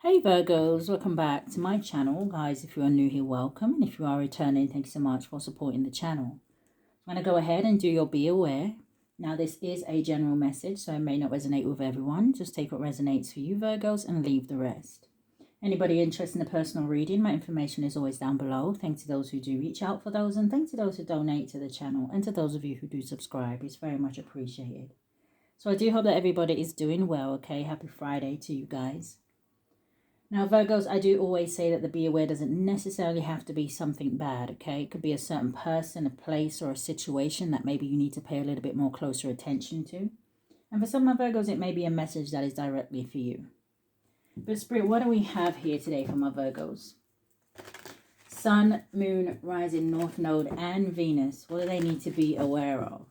Hey Virgos, welcome back to my channel. Guys, if you are new here, welcome. And if you are returning, thank you so much for supporting the channel. I'm going to go ahead and do your Be Aware. Now, this is a general message, so it may not resonate with everyone. Just take what resonates for you, Virgos, and leave the rest. Anybody interested in a personal reading, my information is always down below. Thanks to those who do reach out for those, and thanks to those who donate to the channel, and to those of you who do subscribe. It's very much appreciated. So I do hope that everybody is doing well, okay? Happy Friday to you guys. Now, Virgos, I do always say that the be aware doesn't necessarily have to be something bad, okay? It could be a certain person, a place, or a situation that maybe you need to pay a little bit more closer attention to. And for some of my Virgos, it may be a message that is directly for you. But Spirit, what do we have here today for my Virgos? Sun, Moon, Rising, North Node, and Venus. What do they need to be aware of?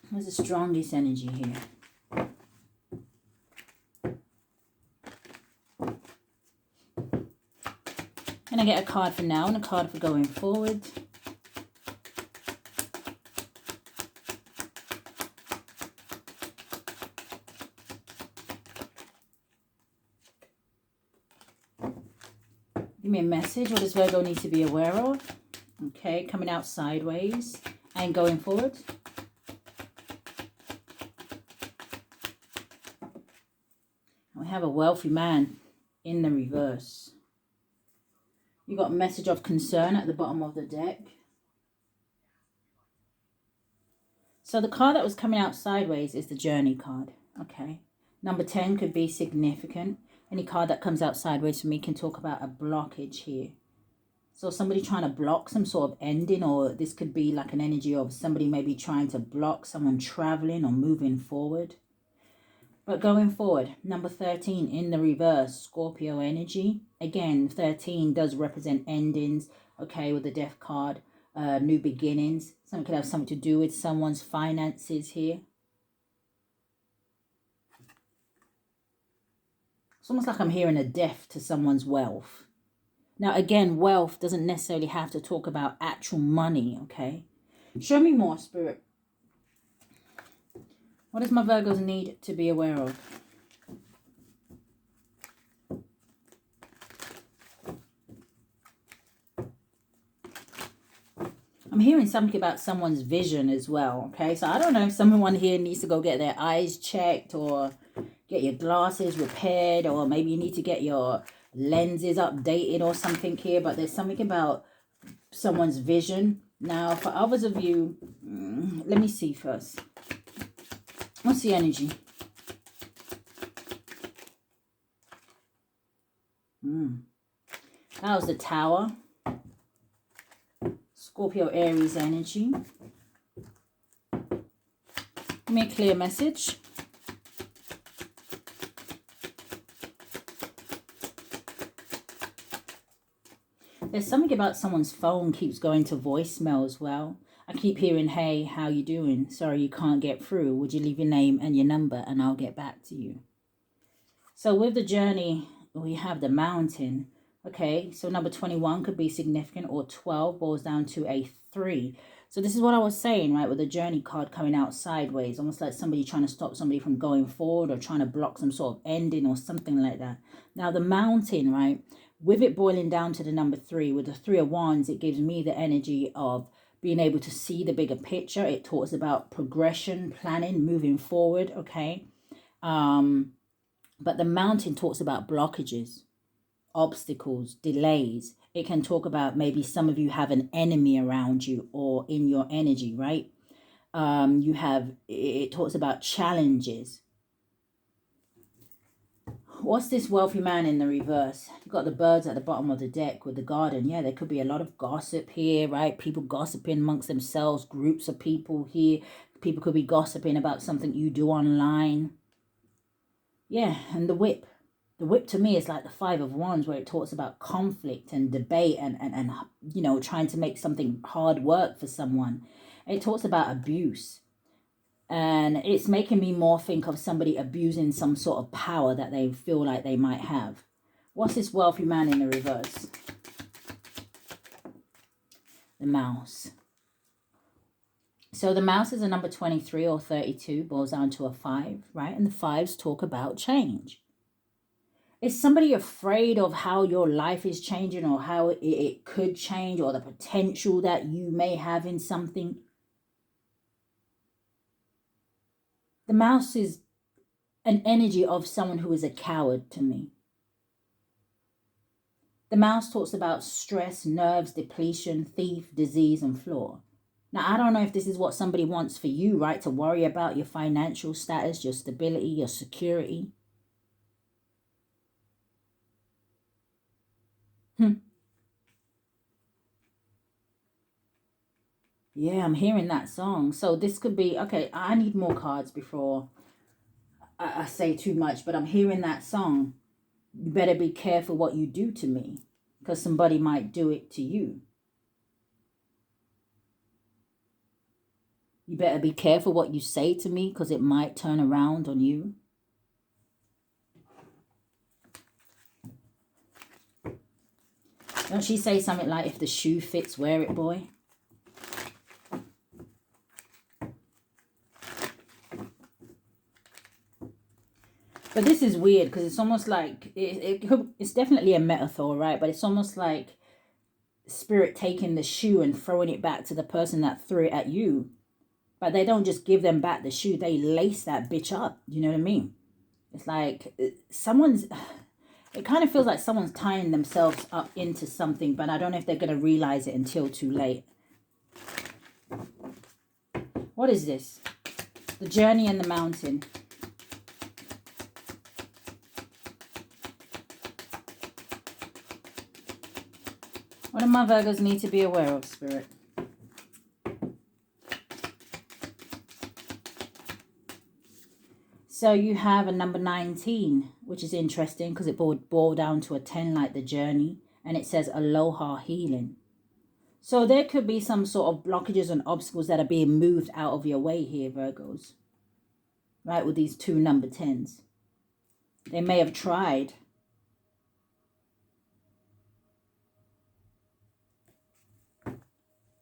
What's the strongest energy here? Can I get a card for now and a card for going forward? Give me a message. What does Virgo need to be aware of? Okay, coming out sideways and going forward. We have a wealthy man in the reverse. You got a message of concern at the bottom of the deck. So the card that was coming out sideways is the Journey card. Okay. Number 10 could be significant. Any card that comes out sideways for me can talk about a blockage here. So somebody trying to block some sort of ending, or this could be like an energy of somebody maybe trying to block someone traveling or moving forward. But going forward, number 13 in the reverse, Scorpio energy. Again, 13 does represent endings, okay, with the Death card, new beginnings. Something could have something to do with someone's finances here. It's almost like I'm hearing a death to someone's wealth. Now, again, wealth doesn't necessarily have to talk about actual money, okay? Show me more, Spirit. What does my Virgos need to be aware of? I'm hearing something about someone's vision as well, okay? So I don't know if someone here needs to go get their eyes checked or get your glasses repaired, or maybe you need to get your lenses updated or something here, but there's something about someone's vision. Now, for others of you, let me see first. What's the energy? That was the Tower. Scorpio Aries energy. Give me a clear message. There's something about someone's phone keeps going to voicemail as well. I keep hearing, hey, how you doing? Sorry you can't get through. Would you leave your name and your number and I'll get back to you? So with the Journey, we have the Mountain. Okay, so number 21 could be significant, or 12 boils down to a 3. So this is what I was saying, right, with the Journey card coming out sideways, almost like somebody trying to stop somebody from going forward or trying to block some sort of ending or something like that. Now the Mountain, right, with it boiling down to the number 3, with the 3 of Wands, it gives me the energy of being able to see the bigger picture. It talks about progression, planning, moving forward, okay? But the Mountain talks about blockages, obstacles, delays. It can talk about maybe some of you have an enemy around you or in your energy, right? It talks about challenges. What's this wealthy man in the reverse? You've got the birds at the bottom of the deck with the garden. Yeah, there could be a lot of gossip here, right? People gossiping amongst themselves, groups of people here. People could be gossiping about something you do online. Yeah, and the whip. The whip to me is like the 5 of Wands, where it talks about conflict and debate and you know, trying to make something hard work for someone. It talks about abuse. And it's making me more think of somebody abusing some sort of power that they feel like they might have. What's this wealthy man in the reverse? The Mouse. So the mouse is a number 23 or 32, boils down to a 5, right? And the 5s talk about change. Is somebody afraid of how your life is changing, or how it could change, or the potential that you may have in something? The mouse is an energy of someone who is a coward to me. The mouse talks about stress, nerves, depletion, thief, disease, and flaw. Now, I don't know if this is what somebody wants for you, right? To worry about your financial status, your stability, your security. Yeah, I'm hearing that song. So this could be, okay, I need more cards before I say too much, but I'm hearing that song. You better be careful what you do to me, because somebody might do it to you. You better be careful what you say to me, because it might turn around on you. Don't she say something like, if the shoe fits, wear it, boy? But this is weird, because it's almost like, it's definitely a metaphor, right? But it's almost like spirit taking the shoe and throwing it back to the person that threw it at you. But they don't just give them back the shoe, they lace that bitch up. You know what I mean? It's like it kind of feels like someone's tying themselves up into something, but I don't know if they're going to realize it until too late. What is this? The journey and the mountain. What do my Virgos need to be aware of, Spirit? So you have a number 19, which is interesting because it boiled down to a 10, like the journey. And it says aloha healing. So there could be some sort of blockages and obstacles that are being moved out of your way here, Virgos. Right, with these two number 10s. They may have tried.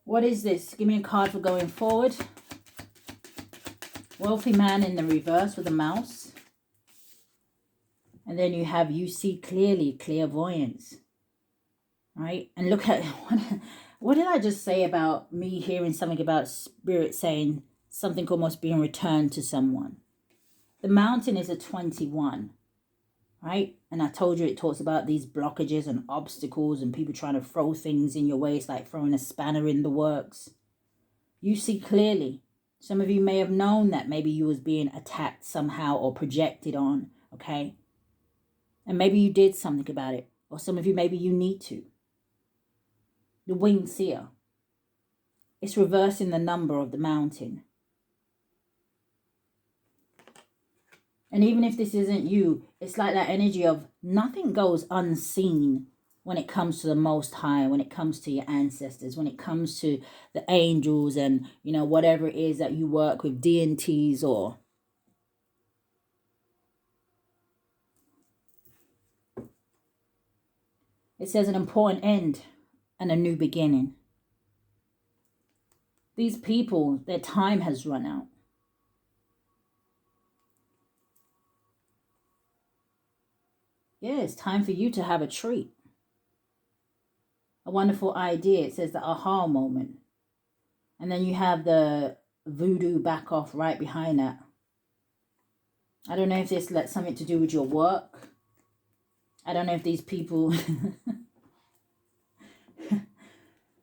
What is this? Give me a card for going forward. Wealthy man in the reverse with a mouse. And then you have you see clearly, clairvoyance. Right? And look at, what did I just say about me hearing something about spirit saying something almost being returned to someone? The mountain is a 21. Right? And I told you it talks about these blockages and obstacles and people trying to throw things in your way. It's like throwing a spanner in the works. You see clearly. Some of you may have known that maybe you was being attacked somehow or projected on, okay? And maybe you did something about it. Or some of you, maybe you need to. The winged seer. It's reversing the number of the mountain. And even if this isn't you, it's like that energy of nothing goes unseen when it comes to the Most High, when it comes to your ancestors, when it comes to the angels and, you know, whatever it is that you work with, deities or... It says an important end and a new beginning. These people, their time has run out. Yeah, it's time for you to have a treat. A wonderful idea. It says the aha moment. And then you have the voodoo back off right behind that. I don't know if this has something to do with your work. I don't know if these people...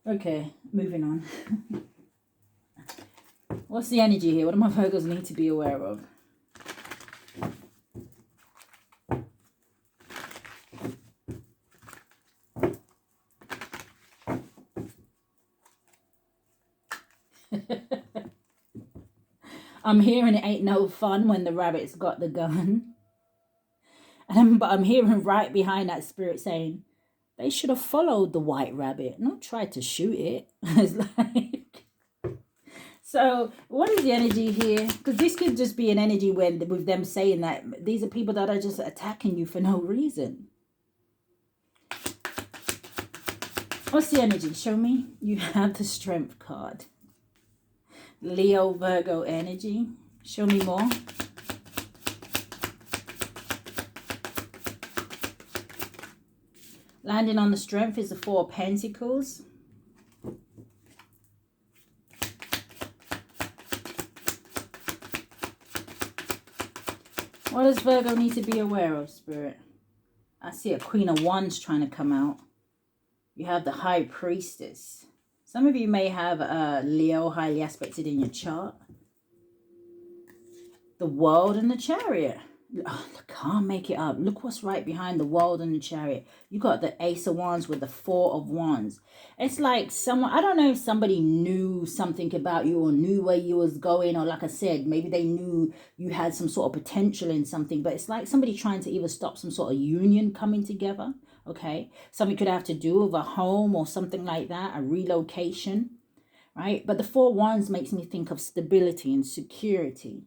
Okay, moving on. What's the energy here? What do my Virgos need to be aware of? I'm hearing it ain't no fun when the rabbit's got the gun. But I'm hearing right behind that spirit saying, they should have followed the white rabbit, not tried to shoot it. It's like... So what is the energy here? Because this could just be an energy with them saying that these are people that are just attacking you for no reason. What's the energy? Show me. You have the Strength card. Leo, Virgo energy. Show me more. Landing on the strength is the Four of Pentacles. What does Virgo need to be aware of, Spirit? I see a Queen of Wands trying to come out. You have the High Priestess. Some of you may have Leo highly aspected in your chart. The World and the Chariot. Oh, I can't make it up. Look what's right behind the World and the Chariot. You got the Ace of Wands with the Four of Wands. It's like someone, I don't know if somebody knew something about you or knew where you was going, or like I said, maybe they knew you had some sort of potential in something, but it's like somebody trying to either stop some sort of union coming together, okay? Something could have to do with a home or something like that, a relocation, right? But the Four of Wands makes me think of stability and security.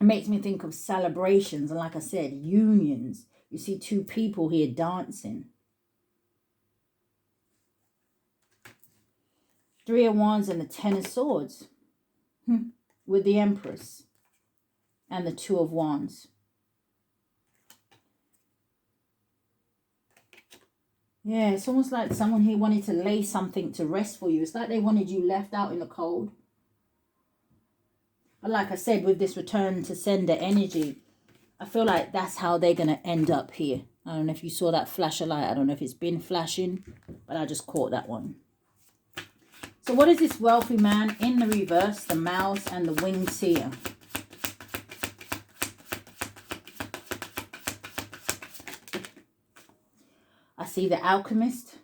It makes me think of celebrations and, like I said, unions. You see two people here dancing. Three of Wands and the Ten of Swords with the Empress and the Two of Wands. Yeah, it's almost like someone here wanted to lay something to rest for you. It's like they wanted you left out in the cold. But like I said, with this return to sender energy, I feel like that's how they're going to end up here. I don't know if you saw that flash of light. I don't know if it's been flashing, but I just caught that one. So what is this wealthy man in the reverse? The Mouse and the Winged Seer. I see the Alchemist.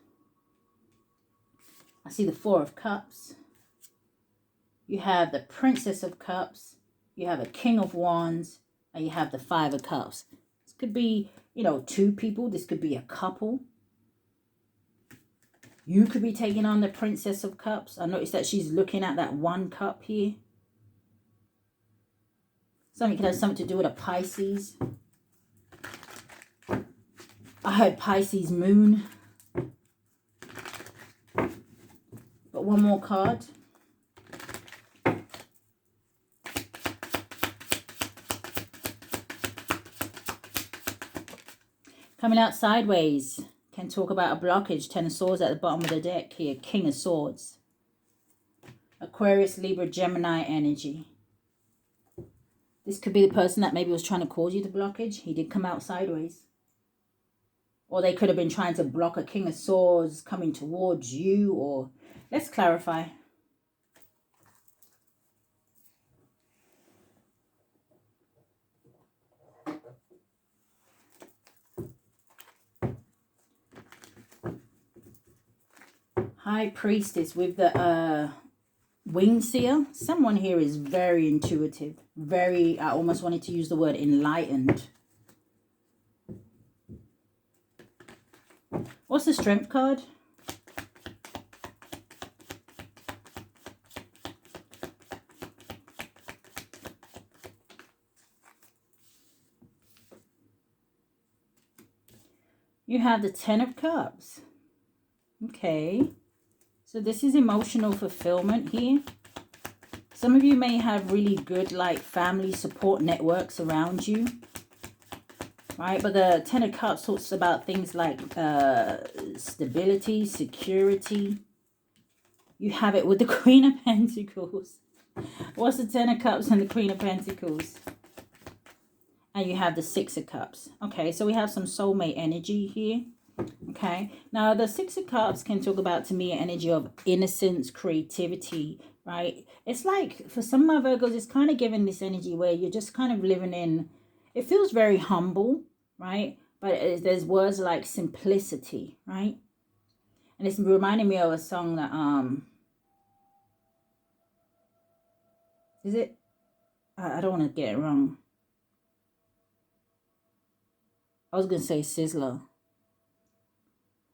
I see the Four of Cups. You have the Princess of Cups. You have a King of Wands. And you have the Five of Cups. This could be, you know, two people. This could be a couple. You could be taking on the Princess of Cups. I noticed that she's looking at that one cup here. Something could have something to do with a Pisces. I heard Pisces moon. But one more card. Coming out sideways. Can talk about a blockage. Ten of Swords at the bottom of the deck here. King of Swords. Aquarius, Libra, Gemini energy. This could be the person that maybe was trying to cause you the blockage. He did come out sideways. Or they could have been trying to block a King of Swords coming towards you. Or let's clarify. High Priestess with the Winged Seer. Someone here is very intuitive. Very, I almost wanted to use the word enlightened. What's the Strength card? You have the Ten of Cups. Okay. So this is emotional fulfillment here. Some of you may have really good like family support networks around you. Right, but the Ten of Cups talks about things like stability, security. You have it with the Queen of Pentacles. What's the Ten of Cups and the Queen of Pentacles? And you have the Six of Cups. Okay, so we have some soulmate energy here. Okay, now the Six of Cups can talk about, to me, an energy of innocence, creativity, right? It's like, for some of my Virgos, it's kind of giving this energy where you're just kind of living in, it feels very humble, right? But there's words like simplicity, right? And it's reminding me of a song that, is it? I don't want to get it wrong. I was going to say Sizzler.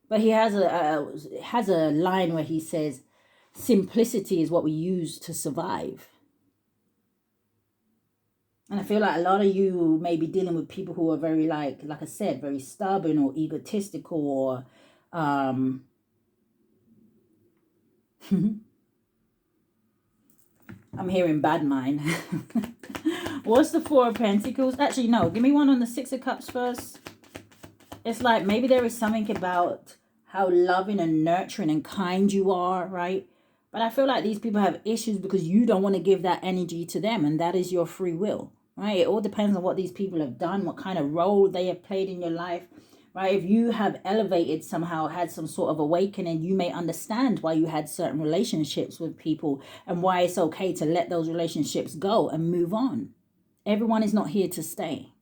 But he has a line where he says, simplicity is what we use to survive. And I feel like a lot of you may be dealing with people who are very, like I said, very stubborn or egotistical or I'm hearing bad mind. What's the Four of Pentacles? Actually, no. Give me one on the Six of Cups first. It's like maybe there is something about how loving and nurturing and kind you are, right? But I feel like these people have issues because you don't want to give that energy to them. And that is your free will, right? It all depends on what these people have done, what kind of role they have played in your life, right? If you have elevated somehow, had some sort of awakening, you may understand why you had certain relationships with people and why it's okay to let those relationships go and move on. Everyone is not here to stay.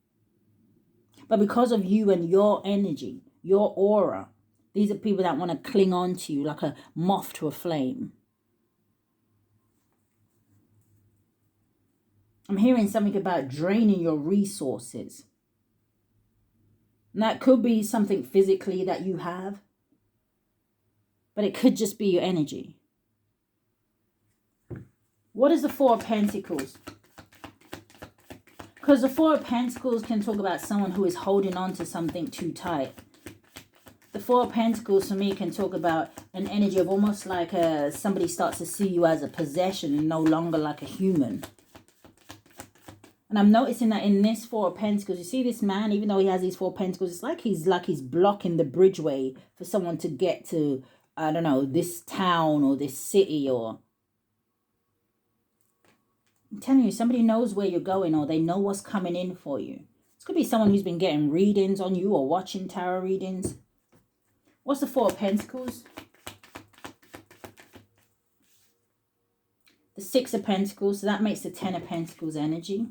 But because of you and your energy, your aura, these are people that want to cling on to you like a moth to a flame. I'm hearing something about draining your resources. And that could be something physically that you have, but it could just be your energy. What is the Four of Pentacles? Because the Four of Pentacles can talk about someone who is holding on to something too tight. The Four of Pentacles for me can talk about an energy of almost like somebody starts to see you as a possession and no longer like a human. And I'm noticing that in this Four of Pentacles, you see this man, even though he has these Four of Pentacles, it's like he's blocking the bridgeway for someone to get to, I don't know, this town or this city. Or I'm telling you, somebody knows where you're going or they know what's coming in for you. This could be someone who's been getting readings on you or watching tarot readings. What's the Four of Pentacles? The Six of Pentacles, so that makes the Ten of Pentacles energy.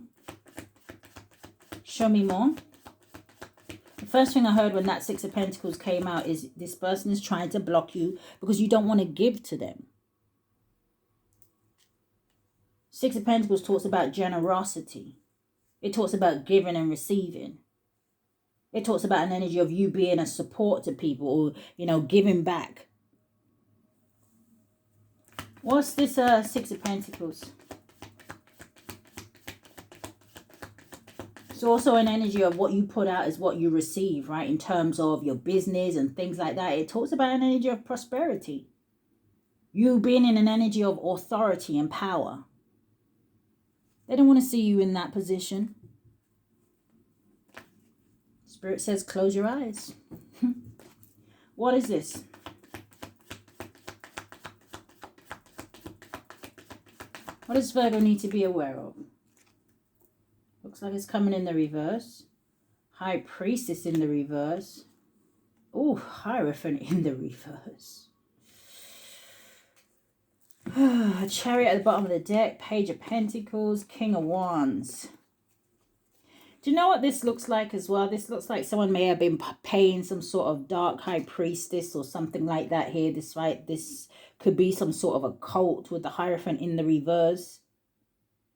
Show me more. The first thing I heard when that Six of Pentacles came out is this person is trying to block you because you don't want to give to them. Six of Pentacles talks about generosity. It talks about giving and receiving. It talks about an energy of you being a support to people or, you know, giving back. What's this Six of Pentacles? It's also an energy of what you put out is what you receive, right? In terms of your business and things like that. It talks about an energy of prosperity. You being in an energy of authority and power. They don't want to see you in that position. Spirit says close your eyes. What is this? What does Virgo need to be aware of? Looks like it's coming in the reverse. High Priestess in the reverse. Oh, Hierophant in the reverse. Chariot at the bottom of the deck. Page of Pentacles. King of Wands. Do you know what this looks like as well? This looks like someone may have been paying some sort of dark high priestess or something like that here. This could be some sort of a cult with the Hierophant in the reverse.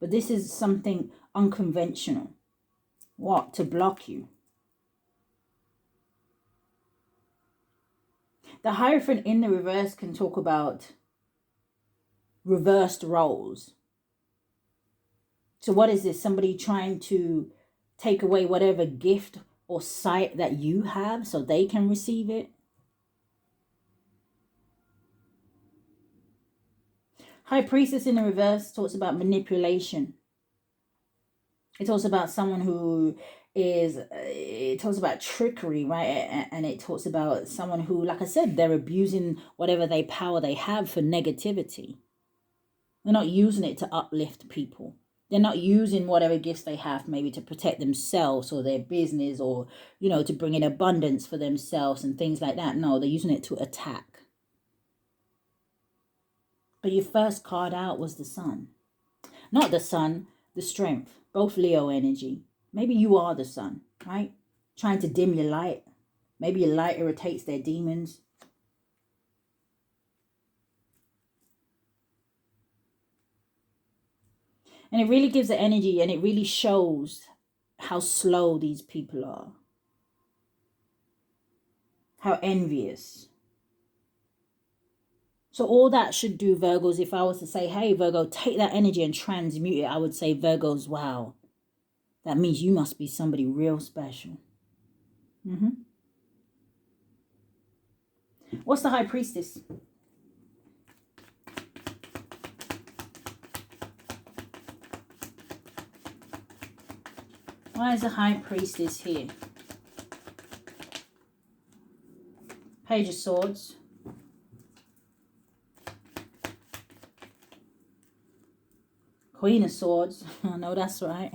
But this is something unconventional. What? To block you. The Hierophant in the reverse can talk about reversed roles. So what is this? Somebody trying to take away whatever gift or sight that you have so they can receive it? High Priestess in the reverse talks about manipulation. It talks about someone who is, it talks about trickery, right? And it talks about someone who, like I said, they're abusing whatever power they have for negativity. They're not using it to uplift people. They're not using whatever gifts they have maybe to protect themselves or their business or, you know, to bring in abundance for themselves and things like that. No, they're using it to attack. But your first card out was the Sun. Not the Sun, the Strength. Both Leo energy. Maybe you are the Sun, right? Trying to dim your light. Maybe your light irritates their demons. And it really gives the energy and it really shows how slow these people are. How envious. So all that should do, Virgos, if I was to say, hey, Virgo, take that energy and transmute it, I would say, Virgos, wow. That means you must be somebody real special. What's the High Priestess? Why is the High Priestess here? Page of Swords. Queen of Swords. I know that's right.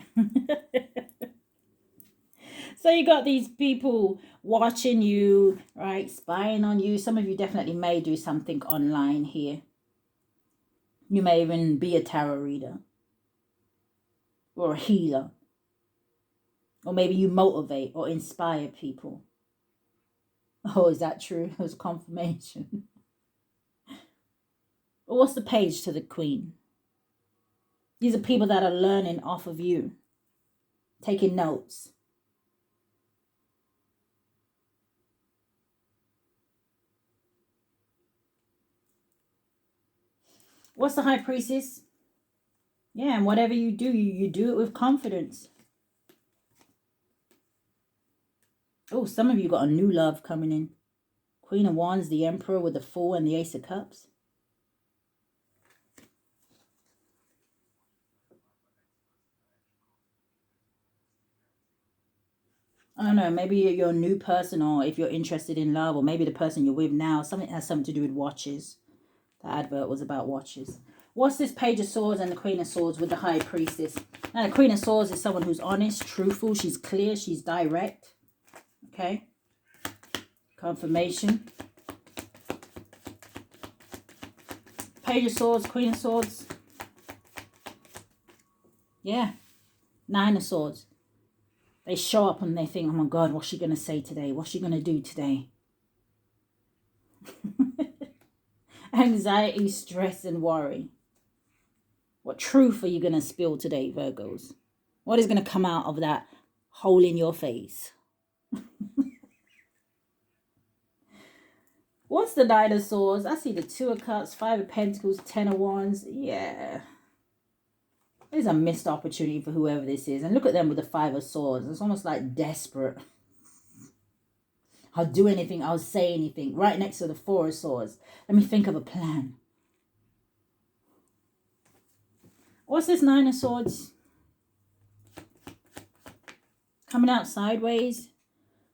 So you got these people watching you, right? Spying on you. Some of you definitely may do something online here. You may even be a tarot reader. Or a healer. Or maybe you motivate or inspire people. Oh, is that true? It was confirmation. But what's the page to the Queen? These are people that are learning off of you. Taking notes. What's the High Priestess? Yeah, and whatever you do, you do it with confidence. Oh, some of you got a new love coming in. Queen of Wands, the Emperor with the Fool and the Ace of Cups. I don't know, maybe you're a new person, or if you're interested in love, or maybe the person you're with now, something has something to do with watches. The advert was about watches. What's this Page of Swords and the Queen of Swords with the High Priestess? Now, the Queen of Swords is someone who's honest, truthful, she's clear, she's direct. Okay? Confirmation. Page of Swords, Queen of Swords. Yeah. Nine of Swords. They show up and they think, oh my God, what's she going to say today? What's she going to do today? Anxiety, stress, and worry. What truth are you going to spill today, Virgos? What is going to come out of that hole in your face? What's the Nine of Swords? I see the Two of Cups, Five of Pentacles, Ten of Wands. Yeah. There's a missed opportunity for whoever this is. And look at them with the Five of Swords. It's almost like desperate. I'll do anything. I'll say anything. Right next to the Four of Swords. Let me think of a plan. What's this Nine of Swords? Coming out sideways.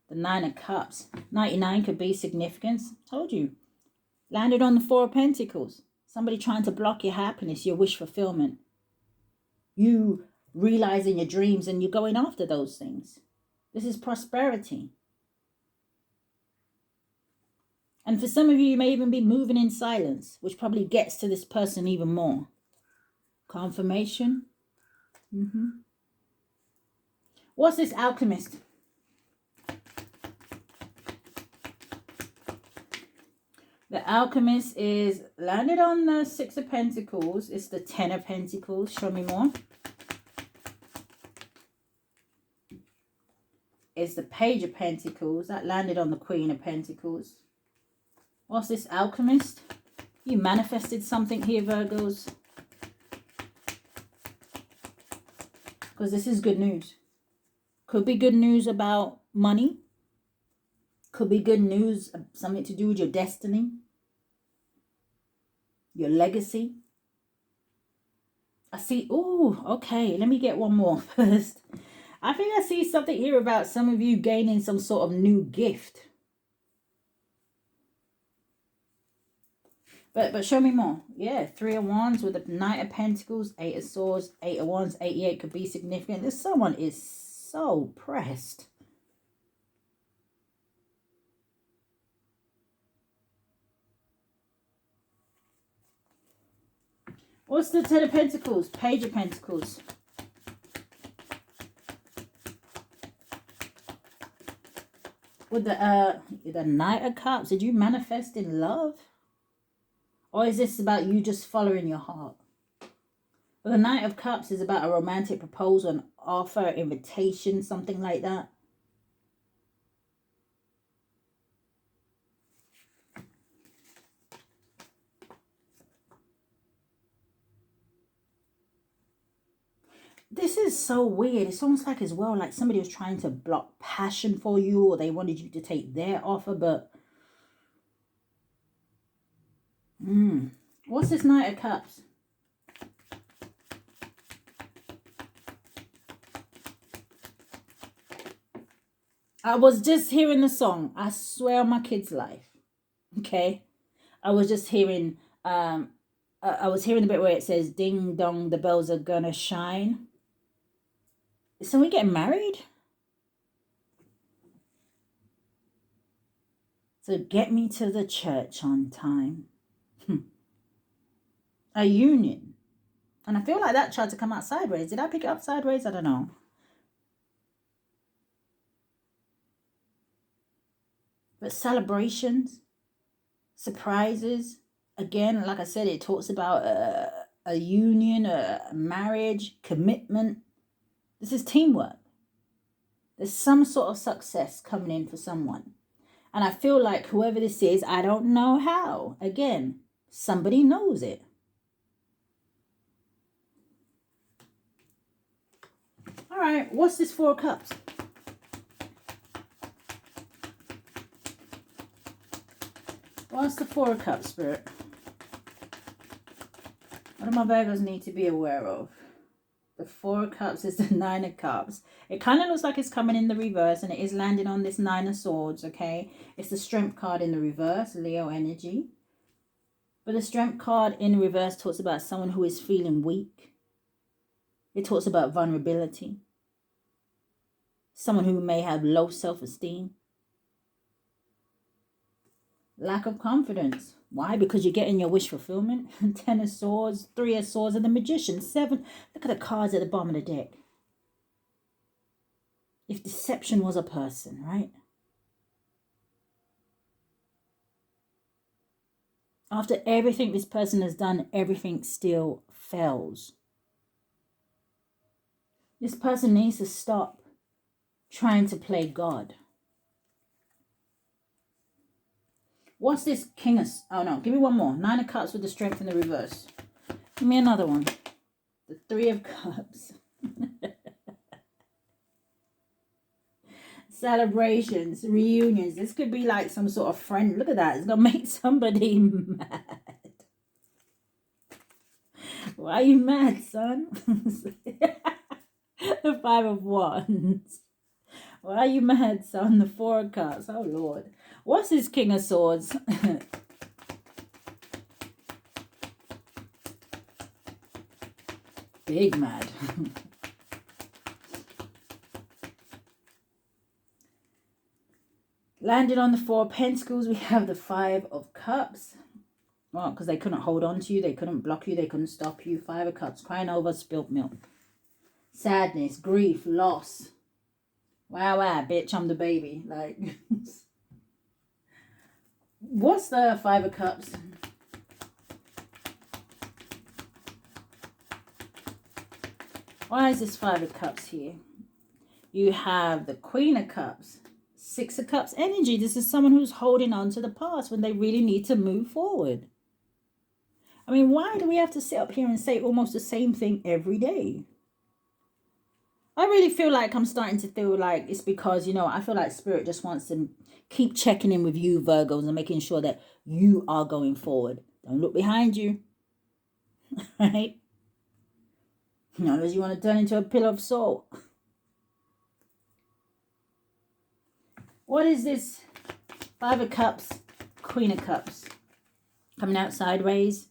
The Nine of Cups. 99 could be significance. Told you. Landed on the Four of Pentacles. Somebody trying to block your happiness, your wish fulfillment. You realizing your dreams and you're going after those things. This is prosperity. And for some of you, you may even be moving in silence, which probably gets to this person even more. Confirmation. What's this Alchemist? The Alchemist is landed on the Six of Pentacles. It's the Ten of Pentacles. Show me more. It's the Page of Pentacles. That landed on the Queen of Pentacles. What's this Alchemist? You manifested something here, Virgos. Because this is good news. Could be good news about money. Could be good news, something to do with your destiny. Your legacy. I see, oh, okay. Let me get one more first. I think I see something here about some of you gaining some sort of new gift. But show me more. Yeah, Three of Wands with the Knight of Pentacles, Eight of Swords, Eight of Wands, 88 could be significant. This someone is so pressed. What's the Ten of Pentacles? Page of Pentacles. With the Knight of Cups, did you manifest in love? Or is this about you just following your heart? Well, the Knight of Cups is about a romantic proposal, an offer, invitation, something like that. This is so weird. It's almost like as well, like somebody was trying to block passion for you, or they wanted you to take their offer, but... What's this Knight of Cups? I was just hearing the song. I swear on my kid's life. Okay. I was just hearing, I was hearing the bit where it says, ding dong, the bells are gonna shine. Is someone getting married? So get me to the church on time. A union. And I feel like that tried to come out sideways. Did I pick it up sideways? I don't know. But celebrations, surprises. Again, like I said, it talks about a union, a marriage, commitment. This is teamwork. There's some sort of success coming in for someone. And I feel like whoever this is, I don't know how. Again, somebody knows it. All right, what's this Four of Cups? What's the Four of Cups, Spirit? What do my Virgos need to be aware of? The Four of Cups is the Nine of Cups. It kind of looks like it's coming in the reverse, and it is landing on this Nine of Swords, okay? It's the Strength card in the reverse, Leo energy. But the Strength card in reverse talks about someone who is feeling weak. It talks about vulnerability. Someone who may have low self-esteem. Lack of confidence. Why? Because you're getting your wish fulfillment. Ten of Swords, Three of Swords, and the Magician. Seven. Look at the cards at the bottom of the deck. If deception was a person, right? After everything this person has done, everything still fails. This person needs to stop trying to play God. What's this King of... Oh, no. Give me one more. Nine of Cups with the Strength in the reverse. Give me another one. The Three of Cups. Celebrations, reunions. This could be like some sort of friend. Look at that. It's going to make somebody mad. Why are you mad, son? The Five of Wands. Why are you mad, son? The Four of Cups. Oh, Lord. What's this King of Swords? Big mad. Landed on the Four of Pentacles, we have the Five of Cups. Well, because they couldn't hold on to you. They couldn't block you. They couldn't stop you. Five of Cups. Crying over spilt milk. Sadness, grief, loss. Wow, wow, bitch, I'm the baby. Like, what's the Five of Cups? Why is this Five of Cups here? You have the Queen of Cups. Six of Cups energy. This is someone who's holding on to the past when they really need to move forward. I mean, why do we have to sit up here and say almost the same thing every day? I really feel like I'm starting to feel like it's because, you know, I feel like Spirit just wants to keep checking in with you, Virgos, and making sure that you are going forward. Don't look behind you. Right? Not unless you want to turn into a pillar of salt. What is this? Five of Cups, Queen of Cups. Coming out sideways.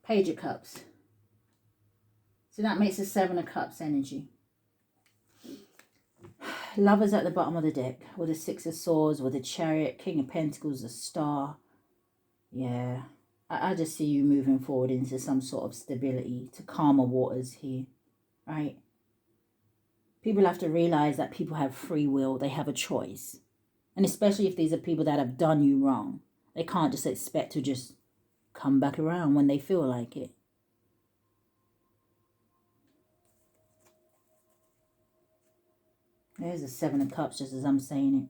Page of Cups. So that makes a Seven of Cups energy. Lovers at the bottom of the deck. With a Six of Swords, with a Chariot, King of Pentacles, a Star. Yeah. I just see you moving forward into some sort of stability, to calmer waters here. Right? People have to realize that people have free will. They have a choice. And especially if these are people that have done you wrong. They can't just expect to just come back around when they feel like it. There's the Seven of Cups, just as I'm saying it.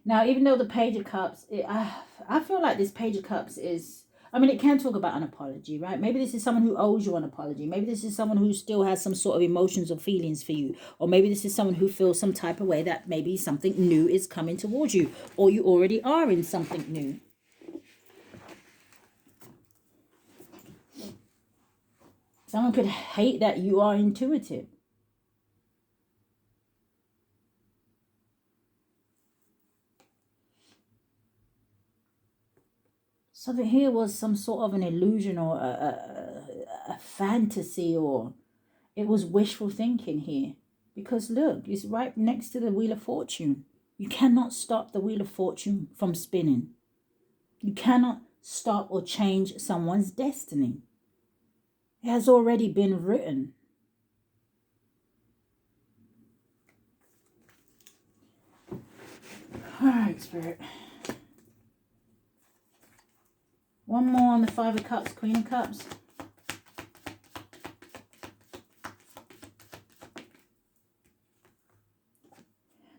Now, even though the Page of Cups, I feel like this Page of Cups is... I mean, it can talk about an apology, right? Maybe this is someone who owes you an apology. Maybe this is someone who still has some sort of emotions or feelings for you. Or maybe this is someone who feels some type of way that maybe something new is coming towards you. Or you already are in something new. Someone could hate that you are intuitive. something here was some sort of an illusion or a fantasy, or it was wishful thinking here. Because look, it's right next to the Wheel of Fortune. You cannot stop the Wheel of Fortune from spinning. You cannot stop or change someone's destiny. It has already been written. All right, Spirit. One more on the Five of Cups, Queen of Cups.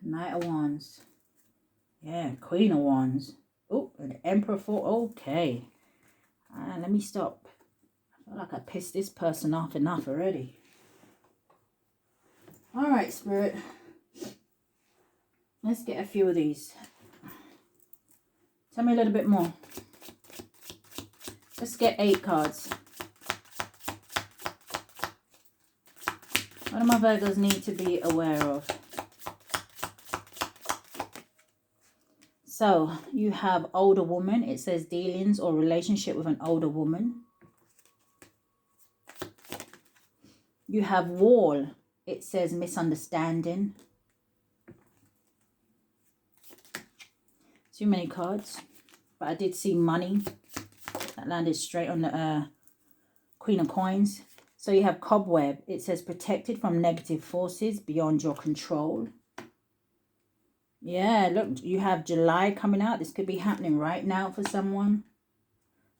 Knight of Wands. Yeah, Queen of Wands. Oh, an Emperor for, okay. Let me stop. I feel like I pissed this person off enough already. All right, Spirit. Let's get a few of these. Tell me a little bit more. Let's get 8 cards. What do my Virgos need to be aware of? So, you have older woman. It says dealings or relationship with an older woman. You have wall. It says misunderstanding. Too many cards. But I did see money. That landed straight on the Queen of Coins. So you have cobweb. It says protected from negative forces beyond your control. Yeah, look, you have July coming out. This could be happening right now for someone.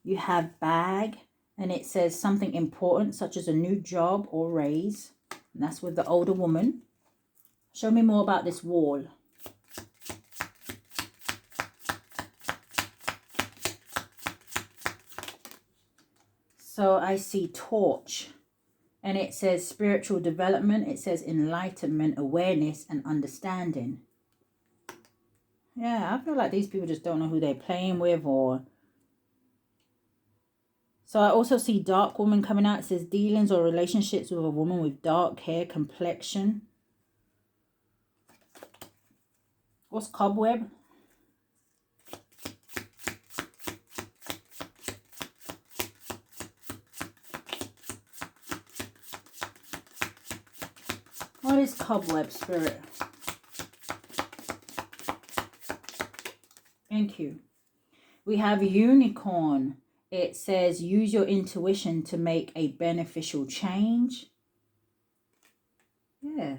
You have bag, and it says something important, such as a new job or raise. And that's with the older woman. Show me more about this wall. So I see torch, and it says spiritual development. It says enlightenment, awareness, and understanding. Yeah, I feel like these people just don't know who they're playing with, or... So I also see dark woman coming out. It says dealings or relationships with a woman with dark hair, complexion. What's cobweb? What is cobweb, Spirit? Thank you. We have unicorn. It says use your intuition to make a beneficial change. Yeah.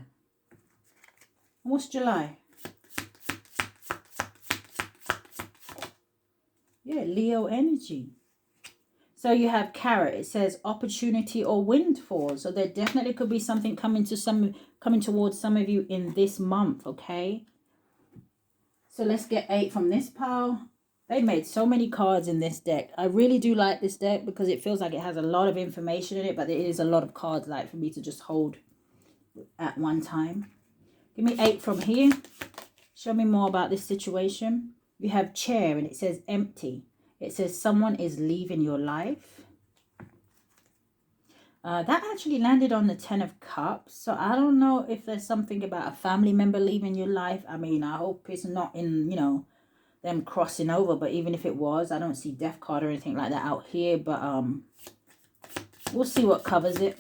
What's July? Yeah, Leo energy. So you have carrot. It says opportunity or windfall. So there definitely could be something coming towards some of you in this month, okay? So let's get 8 from this pile. They made so many cards in this deck. I really do like this deck because it feels like it has a lot of information in it, but there is a lot of cards like for me to just hold at one time. Give me 8 from here. Show me more about this situation. You have chair, and it says empty. It says someone is leaving your life. That actually landed on the 10 of Cups. So I don't know if there's something about a family member leaving your life. I mean, I hope it's not in, you know, them crossing over. But even if it was, I don't see death card or anything like that out here. But we'll see what covers it.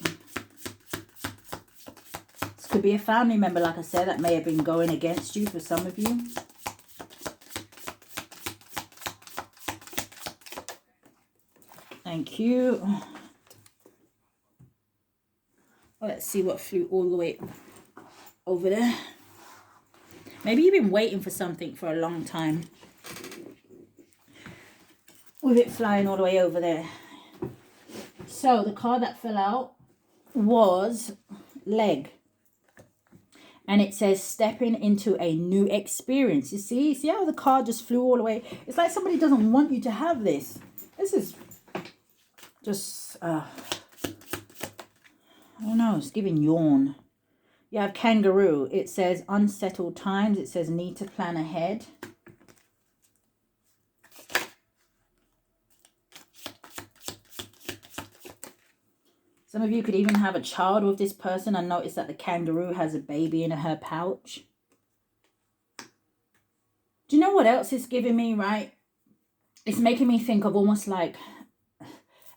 This could be a family member, like I said, that may have been going against you for some of you. Thank you. Let's see what flew all the way over there. Maybe you've been waiting for something for a long time, with it flying all the way over there. So the card that fell out was leg. And it says stepping into a new experience. You see how the card just flew all the way? It's like somebody doesn't want you to have this. This is just... I don't know, it's giving yawn. You have kangaroo. It says unsettled times. It says need to plan ahead. Some of you could even have a child with this person. I noticed that the kangaroo has a baby in her pouch. Do you know what else is giving me, right? it's making me think of almost like,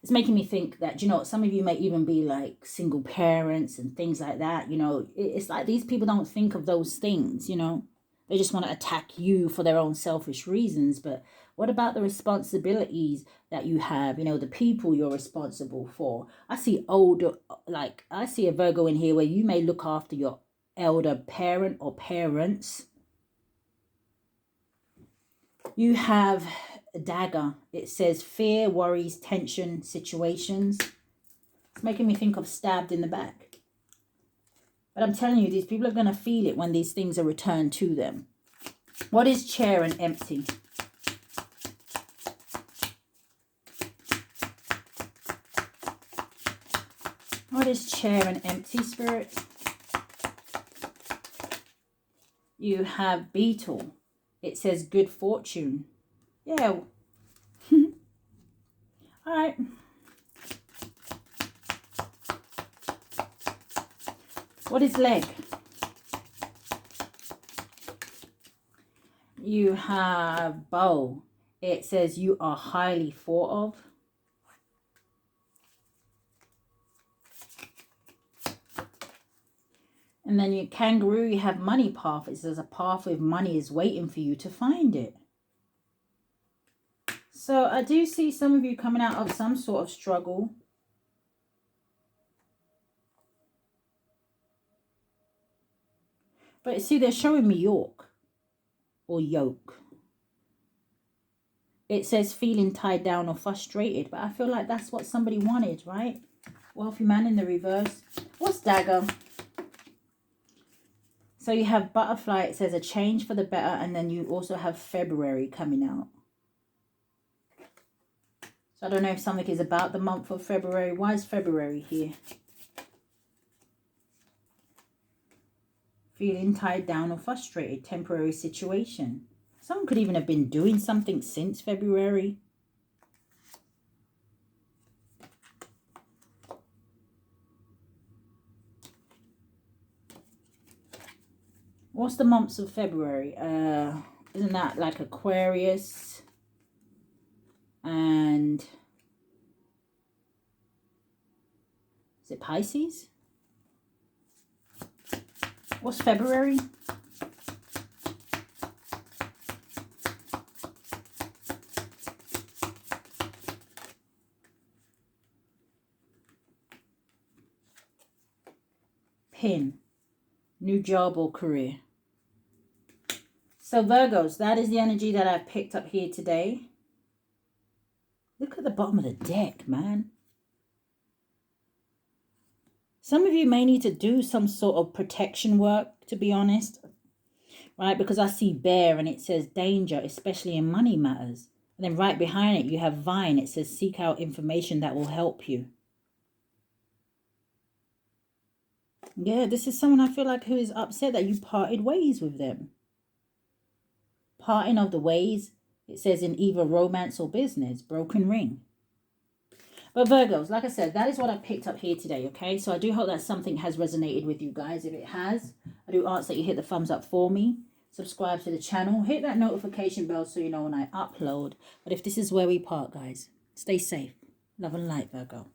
it's making me think that, you know, some of you may even be like single parents and things like that. You know, it's like these people don't think of those things, you know. They just want to attack you for their own selfish reasons. But what about the responsibilities that you have, you know, the people you're responsible for? I see older, like I see a Virgo in here where you may look after your elder parent or parents. You have a dagger. It says fear, worries, tension, situations. It's making me think of stabbed in the back. But I'm telling you, these people are going to feel it when these things are returned to them. What is chair and empty? What is chair and empty, Spirit? You have beetle. It says good fortune. Yeah. All right. What is leg? You have bow. It says you are highly thought of. And then you kangaroo, you have money path. It says a path with money is waiting for you to find it. So I do see some of you coming out of some sort of struggle. But see, they're showing me York or yoke. It says feeling tied down or frustrated. But I feel like that's what somebody wanted, right? Wealthy man in the reverse. What's dagger? So you have butterfly. It says a change for the better. And then you also have February coming out. So I don't know if something is about the month of February. Why is February here? Feeling tied down or frustrated. Temporary situation. Someone could even have been doing something since February. What's the months of February? Isn't that like Aquarius? And is it Pisces? What's February? Pin. New job or career. So Virgos, that is the energy that I've picked up here today. Look at the bottom of the deck, man. Some of you may need to do some sort of protection work, to be honest. Right? Because I see bear and it says danger, especially in money matters. And then right behind it, you have vine. It says seek out information that will help you. Yeah, this is someone I feel like who is upset that you parted ways with them. Parting of the ways, it says in either romance or business, broken ring. But Virgos, like I said, that is what I picked up here today, okay? So I do hope that something has resonated with you guys. If it has, I do ask that you hit the thumbs up for me. Subscribe to the channel. Hit that notification bell so you know when I upload. But if this is where we part, guys, stay safe. Love and light, Virgo.